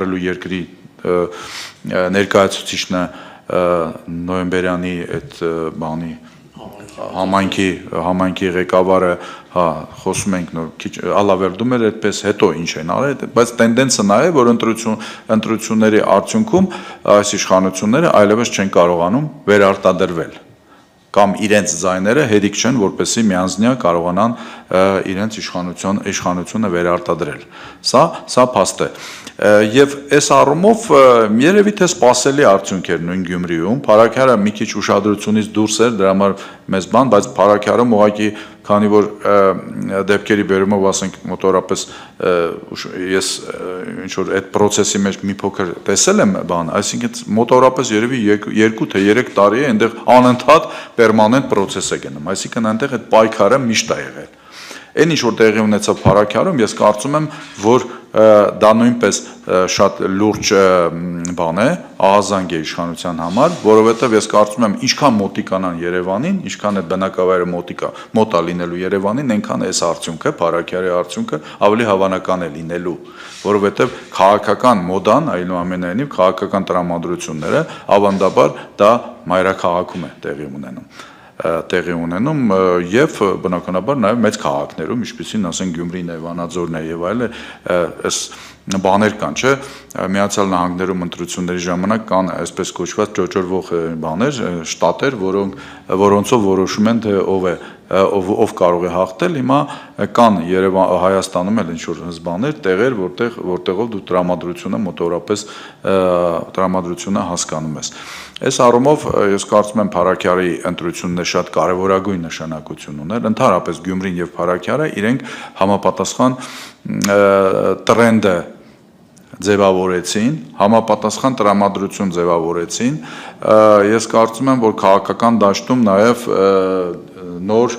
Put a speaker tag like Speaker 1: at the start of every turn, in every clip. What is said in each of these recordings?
Speaker 1: ապրելու երկրի ներկայացուցիչն է նոյեմբերյանի այդ բանի համայնքի ղեկավարը, հա, խոսում ենք նոր քիչ ալավերդում էր այդպես, հետո ինչ են արել, բայց տենդենսը նա է, որ ընտրությունների արդյունքում այս իշխանությունները այլևս չեն կարողանում վերարտադրվել կամ իրենց ձայները հերիք չեն, որպեսզի միանձնյա կարողանան իրենց իշխանությունը վերարտադրել։ Սա փաստ է։ Եվ այս առումով երևի թե սպասելի արդյունք էր նույն Գյումրիում, Փարաքյարը մի քիչ ուշադրությունից դուրս էր, դրա համար մեծ բան, բայց Փարաքյարում ուղղակի քանի որ դեպքերի բերումով ասենք մոտորապես ես ինչ որ այդ process-ի մեջ մի փոքր տեսել եմ բան, այսինքն մոտորապես երևի 2 թե 3 տարի է այնտեղ անընդհատ պերմանենտ process է գնում, այսինքն այնտեղ այդ պայքարը միշտ է եղել։ Այն ինչ որ տեղի ունեցավ Փարաքյարում, ես կարծում եմ, որ դա նույնպես շատ լուրջ բան է, ահազանգ է իշխանության համար, որովհետև ես կարծում եմ, ինչքան մոտիկանան Երևանին, ինչքան այդ բնակավայրը մոտ է լինելու Երևանին, այնքան այս արդյունքը, Փարաքյարի արդյունքը ավելի հավանական է լինելու, որովհետև քաղաքական մոդան, այնուամենայնիվ քաղաքական տրամադրությունները ավանդաբար դա մայրաքաղաքում է տեղի ունենում եւ բնականաբար նաեւ մեծ քաղաքներում, ինչպիսին ասենք Գյումրին է, Վանաձորն է եւ այլն, այս բաներ կան, չէ՞, Միացյալ Նահանգներում ընտրությունների ժամանակ կան այսպես կոչված ճոճորվող բաներ, շտատեր, որոնցով որոշում են թե ով կարող է հաղթել, հիմա կան Հայաստանում էլ ինչ-որ հզբաներ, տեղեր, որտեղով դու տրամադրությունը հասկանում ես։ Այս առումով ես կարծում եմ Փարաքյարի ընտրությունն է շատ կարևորագույն նշանակություն ուներ, ընդհանրապես Գյումրին եւ Փարաքյարը իրենք համապատասխան տրենդը ձևավորեցին, համապատասխան տրամադրություն ձևավորեցին, ես կարծում եմ, որ քաղաքական դաշտում նաև նոր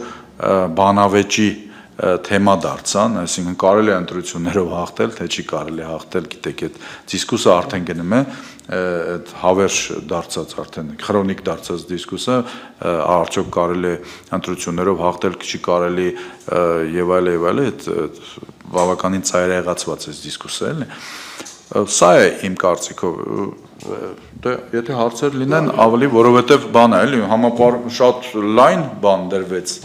Speaker 1: բանավեճի թեմա դարձան, այսինքն կարելի է ընտրություններով հաղթել, թե չի կարելի հաղթել, գիտեք, այդ դիսկուսը արդեն գնում է, այդ հավերժ դարձած արդեն քրոնիկ դարձած դիսկուսը, արդյոք կարելի է ընտրություններով հաղթել, չի կարելի եւ այլ, այդ բավականին ծայրահեղացված է դիսկուսը, էլի։ Սա է իմ կարծիքով, եթե հարցեր լինեն ավելի, որովհետև բան է, էլի, շատ լայն բան դրվեց